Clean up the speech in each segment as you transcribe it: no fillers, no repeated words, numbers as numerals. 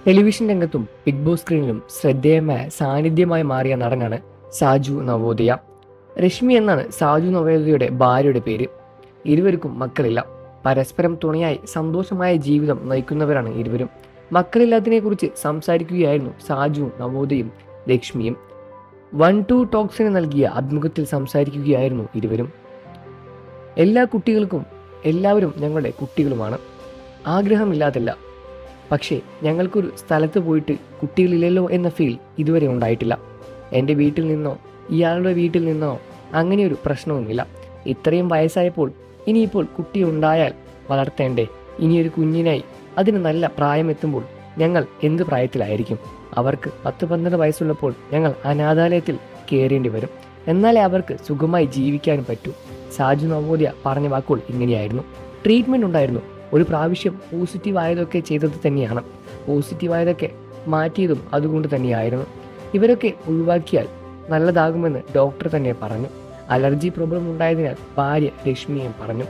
Television രംഗത്തും big boss സ്ക്രീനിലും ശ്രദ്ധേയമായ സാന്നിധ്യമായി മാറിയ നടനാണ് സാജു നവോദയ. രശ്മി എന്നാണ് സാജു നവോദയയുടെ ഭാര്യയുടെ പേര്. ഇരുവർക്കും മക്കളില്ല. പരസ്പരം തുണയായി സന്തോഷമായ ജീവിതം നയിക്കുന്നവരാണ് ഇരുവരും. മക്കളില്ലാത്തതിനെക്കുറിച്ച് സംസാരിക്കുകയായിരുന്നു സാജുവും നവോദയും ലക്ഷ്മിയും. 1-2 ടോക്സിന് നൽകിയ അഭിമുഖത്തിൽ സംസാരിക്കുകയായിരുന്നു ഇരുവരും. എല്ലാ കുട്ടികൾക്കും എല്ലാവരും ഞങ്ങളുടെ കുട്ടികളുമാണ്. ആഗ്രഹമില്ലാതല്ല, പക്ഷേ ഞങ്ങൾക്കൊരു സ്ഥലത്ത് പോയിട്ട് കുട്ടികളില്ലല്ലോ എന്ന ഫീൽ ഇതുവരെ ഉണ്ടായിട്ടില്ല. എൻ്റെ വീട്ടിൽ നിന്നോ ഇയാളുടെ വീട്ടിൽ നിന്നോ അങ്ങനെയൊരു പ്രശ്നവുമില്ല. ഇത്രയും വയസ്സായപ്പോൾ ഇനിയിപ്പോൾ കുട്ടി ഉണ്ടായാൽ വളർത്തേണ്ടേ? ഇനിയൊരു കുഞ്ഞിനായി അതിന് നല്ല പ്രായമെത്തുമ്പോൾ ഞങ്ങൾ എന്ത് പ്രായത്തിലായിരിക്കും? അവർക്ക് 10-12 വയസ്സുള്ളപ്പോൾ ഞങ്ങൾ അനാഥാലയത്തിൽ കയറേണ്ടി വരും. എന്നാലേ അവർക്ക് സുഖമായി ജീവിക്കാനും പറ്റൂ. സാജു നവോദയ പറഞ്ഞ വാക്കുകൾ ഇങ്ങനെയായിരുന്നു. ട്രീറ്റ്മെൻറ്റ് ഉണ്ടായിരുന്നു. ഒരു പ്രാവശ്യം പോസിറ്റീവ് ആയതൊക്കെ ചെയ്തത് തന്നെയാണ്. പോസിറ്റീവായതൊക്കെ മാറ്റിയതും അതുകൊണ്ട് തന്നെയായിരുന്നു. ഇവരൊക്കെ ഒഴിവാക്കിയാൽ നല്ലതാകുമെന്ന് ഡോക്ടർ തന്നെ പറഞ്ഞു. അലർജി പ്രോബ്ലം ഉണ്ടായതിനാൽ ഭാര്യ രശ്മിയും പറഞ്ഞു.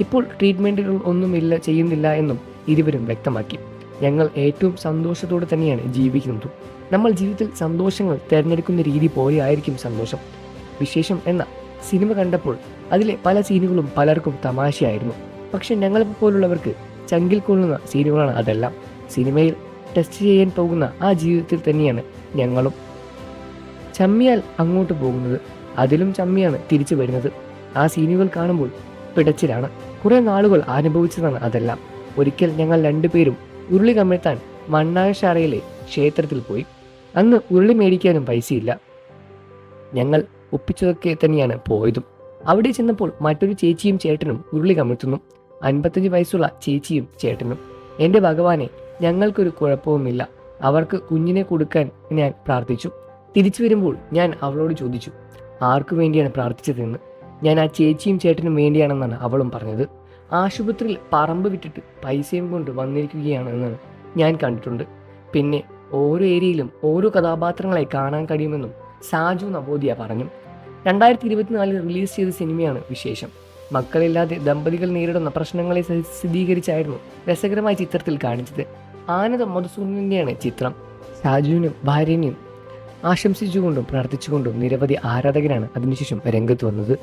ഇപ്പോൾ ട്രീറ്റ്മെൻറ്റുകൾ ഒന്നുമില്ല ചെയ്യുന്നില്ല എന്നും ഇരുവരും വ്യക്തമാക്കി. ഞങ്ങൾ ഏറ്റവും സന്തോഷത്തോടെ തന്നെയാണ് ജീവിക്കുന്നത്. നമ്മൾ ജീവിതത്തിൽ സന്തോഷങ്ങൾ തിരഞ്ഞെടുക്കുന്ന രീതി പോലെയായിരിക്കും സന്തോഷം. വിശേഷം എന്ന സിനിമ കണ്ടപ്പോൾ അതിലെ പല സീനുകളും പലർക്കും തമാശയായിരുന്നു. പക്ഷെ ഞങ്ങളെ പോലുള്ളവർക്ക് ചങ്കിൽ കൊള്ളുന്ന സീനുകളാണ് അതെല്ലാം. സിനിമയിൽ ടെസ്റ്റ് ചെയ്യാൻ പോകുന്ന ആ ജീവിതത്തിൽ തന്നെയാണ് ഞങ്ങളും. ചമ്മിയാൽ അങ്ങോട്ട് പോകുന്നത്, അതിലും ചമ്മിയാണ് തിരിച്ചു വരുന്നത്. ആ സീനുകൾ കാണുമ്പോൾ പിടച്ചിലാണ്. കുറേ നാളുകൾ അനുഭവിച്ചതാണ് അതെല്ലാം. ഒരിക്കൽ ഞങ്ങൾ രണ്ടുപേരും ഉരുളി കമഴ്ത്താൻ മണ്ണാശാറയിലെ ക്ഷേത്രത്തിൽ പോയി. അന്ന് ഉരുളി മേടിക്കാനും പൈസയില്ല. ഞങ്ങൾ ഒപ്പിച്ചതൊക്കെ തന്നെയാണ് പോയതും. അവിടെ ചെന്നപ്പോൾ മറ്റൊരു ചേച്ചിയും ചേട്ടനും ഉരുളി കമഴ്ത്തുന്നു. 55 വയസ്സുള്ള ചേച്ചിയും ചേട്ടനും. എൻ്റെ ഭഗവാനെ, ഞങ്ങൾക്കൊരു കുഴപ്പവുമില്ല. അവർക്ക് കുഞ്ഞിനെ കൊടുക്കാൻ ഞാൻ പ്രാർത്ഥിച്ചു. തിരിച്ചു വരുമ്പോൾ ഞാൻ അവളോട് ചോദിച്ചു ആർക്കു വേണ്ടിയാണ് പ്രാർത്ഥിച്ചതെന്ന്. ഞാൻ ആ ചേച്ചിയും ചേട്ടനും വേണ്ടിയാണെന്നാണ് അവളും പറഞ്ഞത്. ആശുപത്രിയിൽ പറമ്പ് വിട്ടിട്ട് പൈസയും കൊണ്ട് വന്നിരിക്കുകയാണെന്ന് ഞാൻ കണ്ടിട്ടുണ്ട്. പിന്നെ ഓരോ ഏരിയയിലും ഓരോ കഥാപാത്രങ്ങളെ കാണാൻ കഴിയുമെന്നും സാജു നവോദയ പറഞ്ഞു. 2024 റിലീസ് ചെയ്ത സിനിമയാണ് വിശേഷം. മക്കളില്ലാതെ ദമ്പതികൾ നേരിടുന്ന പ്രശ്നങ്ങളെ സ്ഥിരീകരിച്ചായിരുന്നു രസകരമായ ചിത്രത്തിൽ കാണിച്ചത്. ആനന്ദ മധുസൂദനൻ്റെയാണ് ചിത്രം. സാജുവിനും ഭാര്യനെയും ആശംസിച്ചുകൊണ്ടും പ്രാർത്ഥിച്ചുകൊണ്ടും നിരവധി ആരാധകരാണ് അതിനുശേഷം രംഗത്ത് വന്നത്.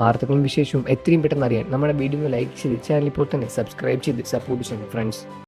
വാർത്തകളും വിശേഷവും എത്രയും പെട്ടെന്ന് അറിയാൻ നമ്മുടെ വീഡിയോ ലൈക്ക് ചെയ്ത് ചാനൽ ഇപ്പോൾ തന്നെ സബ്സ്ക്രൈബ് ചെയ്ത് സപ്പോർട്ട് ചെയ്യുന്നു ഫ്രണ്ട്സ്.